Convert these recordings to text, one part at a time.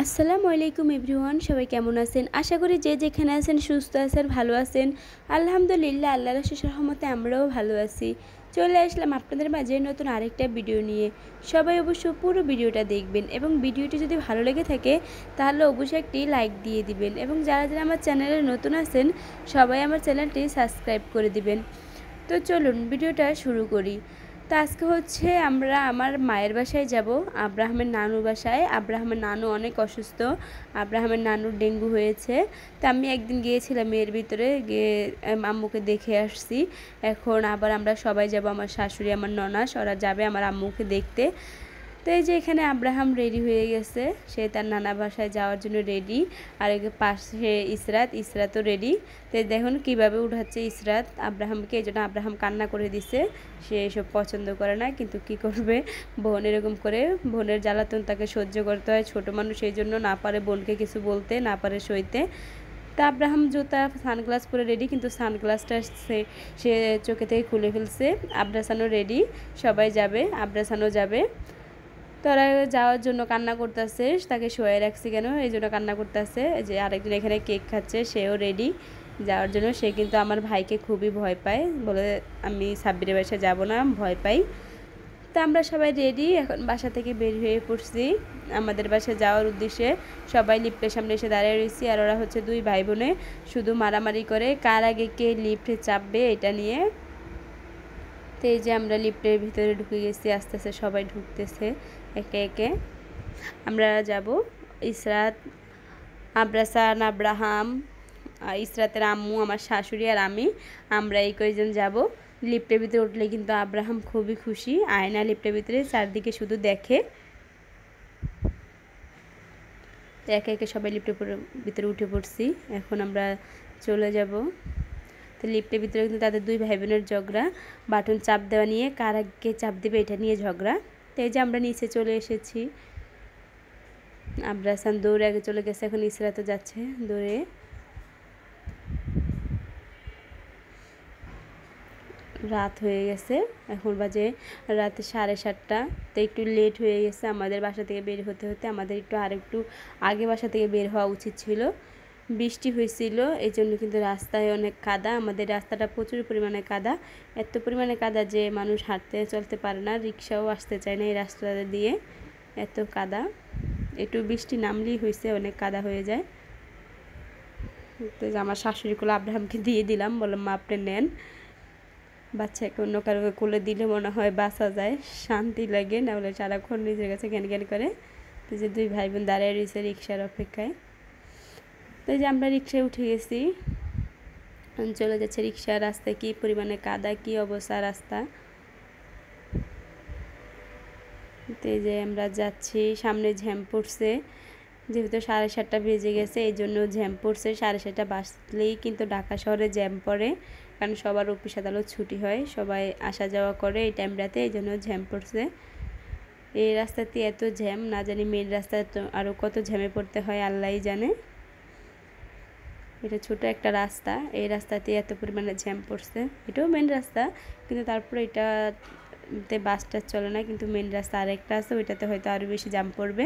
আসসালামু আলাইকুম এভরিওয়ান, সবাই কেমন আছেন? আশা করি যে যেখানে আছেন সুস্থ আছেন, ভালো আছেন। আলহামদুলিল্লাহ, আল্লাহর অশেষ রহমতে আমরাও ভালো আছি। চলে আসলাম আপনাদের মাঝে নতুন আরেকটা ভিডিও নিয়ে। সবাই অবশ্য পুরো ভিডিওটা দেখবেন এবং ভিডিওটি যদি ভালো লেগে থাকে তাহলে অবশ্যই একটি লাইক দিয়ে দিবেন এবং যারা যারা আমার চ্যানেলে নতুন আছেন সবাই আমার চ্যানেলটি সাবস্ক্রাইব করে দিবেন। তো চলুন ভিডিওটা শুরু করি। তো আজকে হচ্ছে আমরা আমার মায়ের বাসায় যাব, আব্রাহামের নানুর বাসায়। আব্রাহামের নানু অনেক অসুস্থ, আব্রাহামের নানুর ডেঙ্গু হয়েছে। তো আমি একদিন গিয়েছিলাম এর ভিতরে গিয়ে আম্মুকে দেখে আসছি। এখন আবার আমরা সবাই যাব, আমার শাশুড়ি, আমার ননাস, ওরা যাবে আমার আম্মুকে দেখতে। তো এই যে এখানে আব্রাহাম রেডি হয়ে গেছে, সে তার নানা বাসায় যাওয়ার জন্য রেডি। আর পাশে ইসরাতও রেডি। তো দেখুন কীভাবে উঠাচ্ছে ইসরাত আব্রাহামকে, এই জন্য আব্রাহাম কান্না করে দিছে। সে এসব পছন্দ করে না, কিন্তু কি করবে, বোন এরকম করে, বোনের জ্বালাতন তাকে সহ্য করতে হয়। ছোট মানুষ, এই জন্য না পারে বোনকে কিছু বলতে, না পারে সইতে। তা আব্রাহাম জুতা সানগ্লাস পরে রেডি, কিন্তু সানগ্লাসটা সে চোখে থেকে খুলে ফেলছে। আব্রাসানও রেডি, সবাই যাবে, আব্রাসানও যাবে। তারা যাওয়ার জন্য কান্না করতেছে, তাকে শোয়ে রাখছি কেন এই জন্য কান্না করতেছে। যে আরেকজন এখানে কেক খাচ্ছে, সেও রেডি যাওয়ার জন্য। সে কিন্তু আমার ভাইকে খুবই ভয় পায়, বলে আমি সাব্বিরের বাসায় যাব না, ভয় পাই। তা আমরা সবাই রেডি, এখন বাসা থেকে বের হয়ে পড়ছি আমাদের বাসায় যাওয়ার উদ্দেশ্যে। সবাই লিফটের সামনে এসে দাঁড়িয়ে রয়েছি, আর ওরা হচ্ছে দুই ভাই বোনে শুধু মারামারি করে কার আগে কে লিফটে চাপবে এটা নিয়ে। তো এই যে আমরা লিফটের ভিতরে ঢুকে গেছি, আস্তে আস্তে সবাই ঢুকতেছে একে একে। আমরা যাব, ইসরাত, আব্রাসান, আব্রাহাম, ইসরাতের আম্মু, আমার শাশুড়ি আর আমরা এই কয়েকজন যাব। লিফটের ভিতরে উঠলে কিন্তু আব্রাহাম খুবই খুশি, আয়না লিফটের ভিতরে চারদিকে শুধু দেখে। একে একে সবাই লিফটের ভিতরে উঠে পড়ছি, এখন আমরা চলে যাব। তো লিফটের ভিতরে কিন্তু তাদের দুই ভাই বোনের ঝগড়া, বাটন চাপ দেওয়া নিয়ে, কার আগে চাপ দেবে এটা নিয়ে ঝগড়া। তো এই যে আমরা নিচে চলে এসেছি, আব্রাসান দৌড়ে আগে চলে গেছে, এখন ইসরাতও যাচ্ছে দৌড়ে। রাত হয়ে গেছে, এখন বাজে রাতে 7:30। তো একটু লেট হয়ে গেছে আমাদের বাসা থেকে বের হতে হতে। আমাদের আরেকটু আগে বাসা থেকে বের হওয়া উচিত ছিল। বৃষ্টি হয়েছিল, এই জন্য কিন্তু রাস্তায় অনেক কাদা। আমাদের রাস্তাটা প্রচুর পরিমাণে কাদা, এত পরিমাণে কাদা যে মানুষ হাঁটতে চলতে পারে না, রিক্সাও আসতে চায় না এই রাস্তা দিয়ে, এত কাদা। একটু বৃষ্টি নামলেই হয়েছে অনেক কাদা হয়ে যায়। তো আমার শাশুড়িগুলো আব্রাহামকে দিয়ে দিলাম, বললাম মা আপনি নেন। বাচ্চাকে অন্য কারো কোলে দিলে মনে হয় বাঁচা যায়, শান্তি লাগে, না হলে সারাক্ষণ নিজের কাছে জ্ঞান জ্ঞান করে। তো যে দুই ভাই বোন দাঁড়িয়ে রয়েছে রিক্সার অপেক্ষায়। তো যে আমরা রিক্সায় উঠে গেছি, চলে যাচ্ছে রিক্সা। রাস্তায় কী পরিমাণে কাদা, কী অবস্থা রাস্তা। তো এই যে আমরা যাচ্ছি, সামনে জ্যাম পড়ছে, যেহেতু 7:30 বেজে গেছে এই জন্য জ্যাম পড়ছে। 7:30 বাজলেই কিন্তু ঢাকা শহরে জ্যাম পড়ে, কারণ সবার অফিস আদালত ছুটি হয়, সবাই আসা যাওয়া করে এই টাইমটাতে, এই জন্য জ্যাম পড়ছে। এই রাস্তাতে এত জ্যাম, না জানি মেন রাস্তায় তো আরও কত জ্যামে পড়তে হয় আল্লাহই জানে। এটা ছোট একটা রাস্তা, এই রাস্তাতে এত পরিমাণে জ্যাম পড়ছে। এটাও মেন রাস্তা, কিন্তু তারপরে এটাতে বাসটা চলে না, কিন্তু মেন রাস্তা আরেকটা আছে, ওইটাতে হয়তো আরও বেশি জ্যাম পড়বে।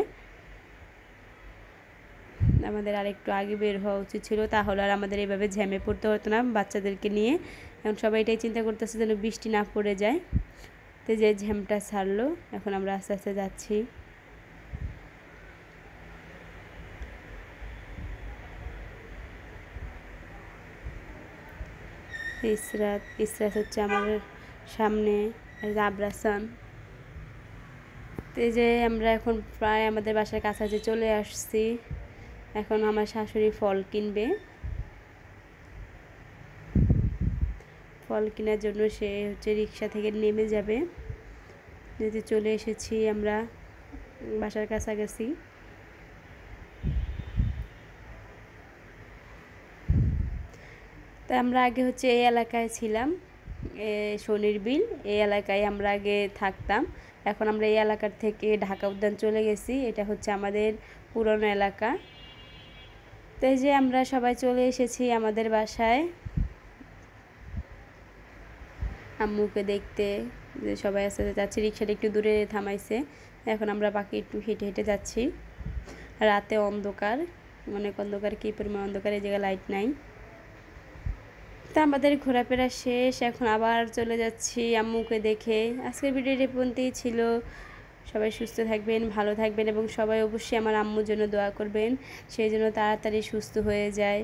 আমাদের আরেকটু আগে বের হওয়া উচিত ছিল, তাহলে আর আমাদের এভাবে জ্যামে পড়তে হতো না বাচ্চাদেরকে নিয়ে। এখন সবাই এটাই চিন্তা করতেছে যেন বৃষ্টি না পড়ে যায়। তো যে জ্যামটা ছাড়লো, এখন আমরা আস্তে আস্তে যাচ্ছি। ইসরাত হচ্ছে আমার সামনে, আব্রাসান। তো এই যে আমরা এখন প্রায় আমাদের বাসার কাছাকাছি চলে আসছি। এখন আমার শাশুড়ি ফল কিনবে, ফল কেনার জন্য সে হচ্ছে রিক্সা থেকে নেমে যাবে। যেহেতু চলে এসেছি আমরা বাসার কাছাকাছি। তো আমরা আগে হচ্ছে এই এলাকায় ছিলাম, শনির বিল, এই এলাকায় আমরা আগে থাকতাম। এখন আমরা এই এলাকার থেকে ঢাকা উদ্যান চলে গেছি, এটা হচ্ছে আমাদের পুরনো এলাকা। তো এই যে আমরা সবাই চলে এসেছি আমাদের বাসায় আম্মুকে দেখতে। যে সবাই আস্তে আস্তে যাচ্ছি, রিক্সাটা একটু দূরে থামাইছে, এখন আমরা বাকি একটু হেঁটে হেঁটে যাচ্ছি। রাতে অন্ধকার, অনেক অন্ধকার, কী পরিমাণ অন্ধকার, এই জায়গায় লাইট নাই। তা আমাদের ঘোরাফেরা শেষ, এখন আবার চলে যাচ্ছি আম্মুকে দেখে। আজকের ভিডিওটি পর্যন্তই ছিল। সবাই সুস্থ থাকবেন, ভালো থাকবেন এবং সবাই অবশ্যই আমার আম্মুর জন্য দোয়া করবেন, সেই জন্য তাড়াতাড়ি সুস্থ হয়ে যায়।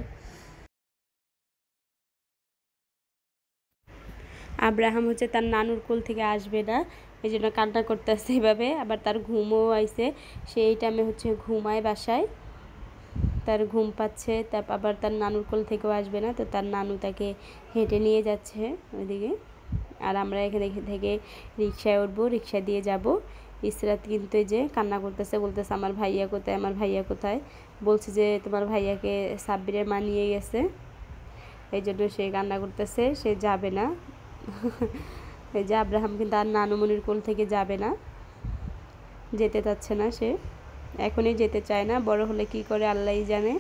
আব্রাহাম হচ্ছে তার নানুর কোল থেকে আসবে না, এই জন্য কান্না করতেছে এভাবে। আবার তার ঘুমও আইছে, সেই টাইমে হচ্ছে ঘুমায় বাসায়, তার ঘুম পাচ্ছে। আবার তার নানুর কোল থেকেও আসবে না, তো তার নানু তাকে হেঁটে নিয়ে যাচ্ছে ওইদিকে। আর আমরা এখানে থেকে রিক্সায় উঠবো, রিক্সা দিয়ে যাব। ইসরাত কিন্তু এই যে কান্না করতেছে, বলতেছে আমার ভাইয়া কোথায়, আমার ভাইয়া কোথায়। বলছে যে তোমার ভাইয়াকে সাব্বিরের মা নিয়ে গেছে, এই জন্য সে কান্না করতেছে, সে যাবে না। এই যে আব্রাহাম কিন্তু আর নানুমনির কোল থেকে যাবে না, যেতে চাচ্ছে না, সে এখনই যেতে চায় না, বড় হলে কি করে আল্লাহই জানে।